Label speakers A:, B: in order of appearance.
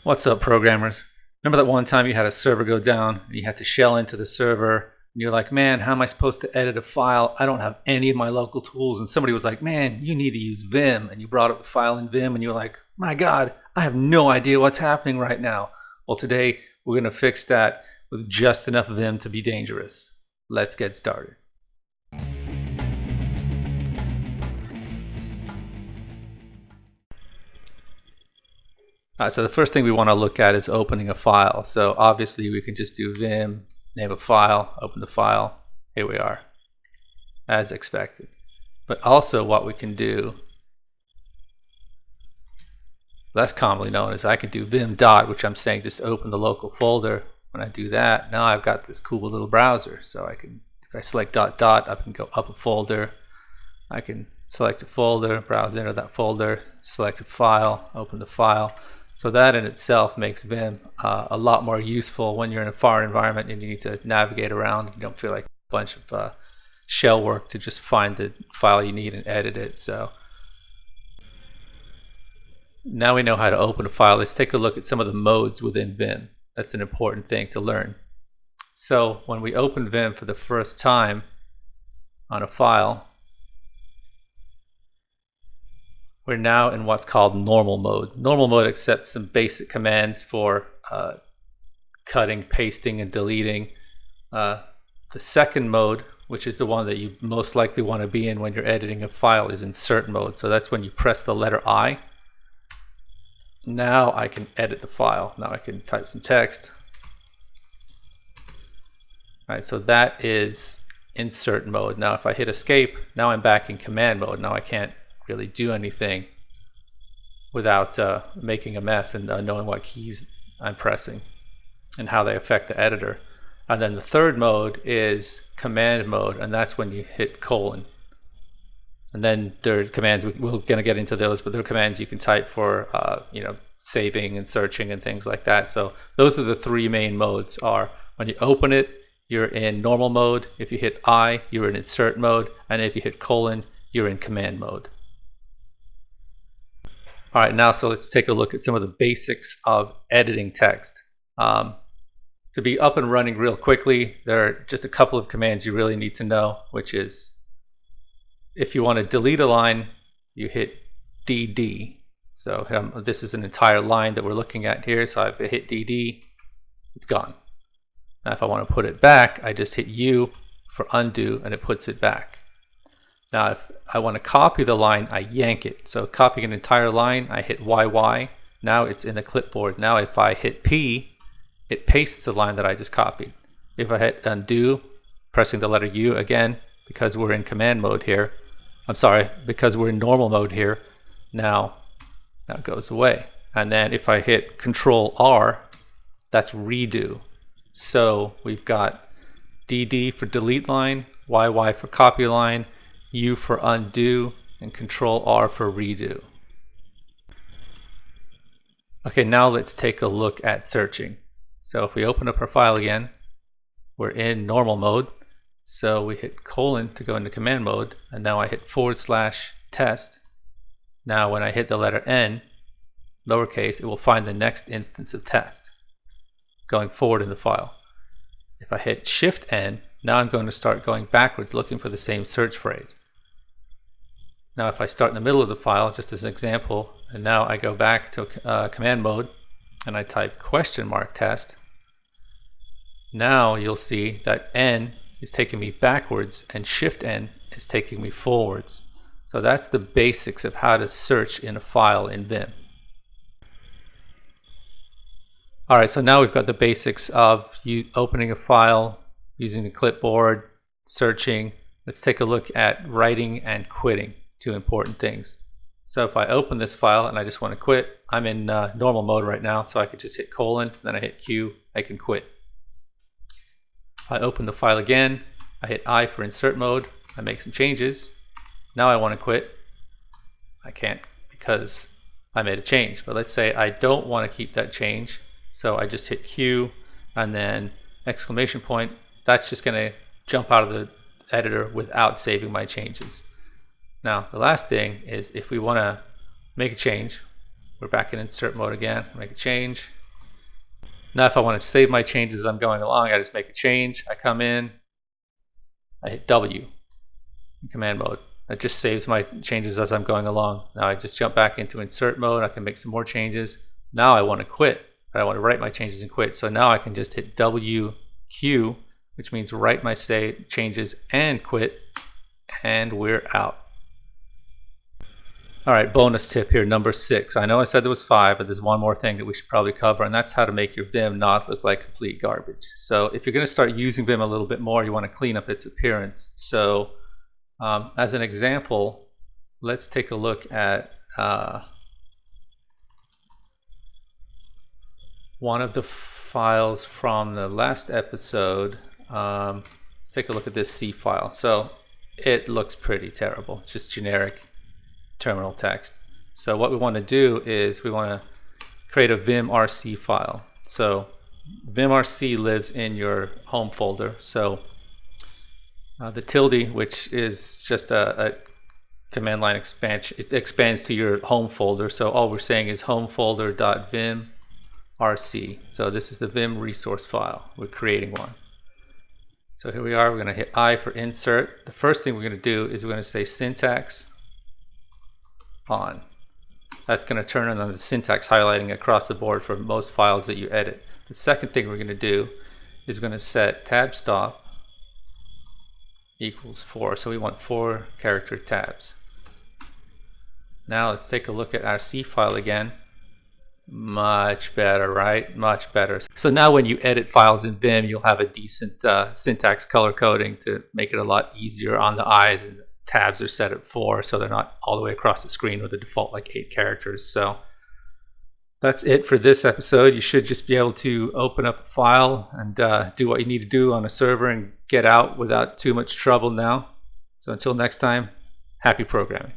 A: What's up, programmers? Remember that one time you had a server go down and you had to shell into the server and you're like, man, how am I supposed to edit a file? I don't have any of my local tools. And somebody was like, man, you need to use Vim. And you brought up the file in Vim and you're like, my God, I have no idea what's happening right now. Well, today we're going to fix that with just enough Vim to be dangerous. Let's get started. So the first thing we want to look at is opening a file. So obviously we can just do Vim, name a file, open the file. Here we are, as expected. But also what we can do, less commonly known, is I can do Vim dot, which I'm saying just open the local folder. When I do that, now I've got this cool little browser. So I can, if I select dot dot, I can go up a folder. I can select a folder, browse into that folder, select a file, open the file. So that in itself makes Vim a lot more useful when you're in a foreign environment and you need to navigate around. You don't feel like a bunch of shell work to just find the file you need and edit it. So now we know how to open a file. Let's take a look at some of the modes within Vim. That's an important thing to learn. So when we open Vim for the first time on a file, we're now in what's called normal mode. Normal mode accepts some basic commands for cutting, pasting, and deleting. The second mode, which is the one that you most likely want to be in when you're editing a file, is insert mode. So that's when you press the letter I. Now I can edit the file. Now I can type some text. All right, so that is insert mode. Now if I hit escape, now I'm back in command mode. Now I can't really do anything without making a mess and knowing what keys I'm pressing and how they affect the editor. And then the third mode is command mode, and that's when you hit colon. And then there are commands, we're going to get into those, but there are commands you can type for saving and searching and things like that. So those are the three main modes. Are when you open it, you're in normal mode. If you hit I, you're in insert mode, and if you hit colon, you're in command mode. All right, now so let's take a look at some of the basics of editing text. To be up and running real quickly, there are just a couple of commands you really need to know, which is if you want to delete a line, you hit DD. So this is an entire line that we're looking at here, so if I hit DD, it's gone. Now if I want to put it back, I just hit U for undo and it puts it back. Now if I want to copy the line, I yank it. So copying an entire line, I hit YY. Now it's in the clipboard. Now if I hit P, it pastes the line that I just copied. If I hit undo, pressing the letter U again, because we're in command mode here, because we're in normal mode here, now that goes away. And then if I hit Control R, that's redo. So we've got DD for delete line, YY for copy line, U for undo, and Control R for redo. Okay, now let's take a look at searching. So if we open up our file again, we're in normal mode. So we hit colon to go into command mode, and now I hit /test. Now when I hit the letter N, lowercase, it will find the next instance of test going forward in the file. If I hit Shift N, now I'm going to start going backwards looking for the same search phrase. Now if I start in the middle of the file, just as an example, and now I go back to command mode and I type $test, now you'll see that N is taking me backwards and Shift N is taking me forwards. So that's the basics of how to search in a file in Vim. All right, so now we've got the basics of opening a file, using the clipboard, searching. Let's take a look at writing and quitting, two important things. So if I open this file and I just want to quit, I'm in normal mode right now, so I could just hit colon, then I hit Q, I can quit. If I open the file again, I hit I for insert mode, I make some changes. Now I want to quit. I can't because I made a change, but let's say I don't want to keep that change. So I just hit Q and then exclamation point. That's just going to jump out of the editor without saving my changes. Now the last thing is if we want to make a change, we're back in insert mode again, make a change, Now if I want to save my changes as I'm going along, I just make a change. I come in, I hit W in command mode. That just saves my changes as I'm going along. Now I just jump back into insert mode. I can make some more changes. Now I want to quit. I want to write my changes and quit. So now I can just hit WQ, which means write my changes and quit, and we're out. All right, bonus tip here, number 6. I know I said there was 5, but there's one more thing that we should probably cover, and that's how to make your Vim not look like complete garbage. So if you're going to start using Vim a little bit more, you want to clean up its appearance. So as an example, let's take a look at one of the files from the last episode. Let's take a look at this C file. So it looks pretty terrible. It's just generic terminal text. So what we want to do is we want to create a Vim RC file. So Vim RC lives in your home folder. So the tilde, which is just a command line expansion, it expands to your home folder. So all we're saying is home folder.vim RC. So this is the Vim resource file. We're creating one. So here we are. We're going to hit I for insert. The first thing we're going to do is we're going to say syntax on. That's going to turn on the syntax highlighting across the board for most files that you edit. The second thing we're going to do is we're going to set tab stop equals 4. So we want 4 character tabs. Now let's take a look at our C file again. Much better, right? Much better. So now when you edit files in Vim, you'll have a decent syntax color coding to make it a lot easier on the eyes, and the tabs are set at 4, so they're not all the way across the screen with the default like 8 characters. So that's it for this episode. You should just be able to open up a file and do what you need to do on a server and get out without too much trouble now. So until next time, happy programming.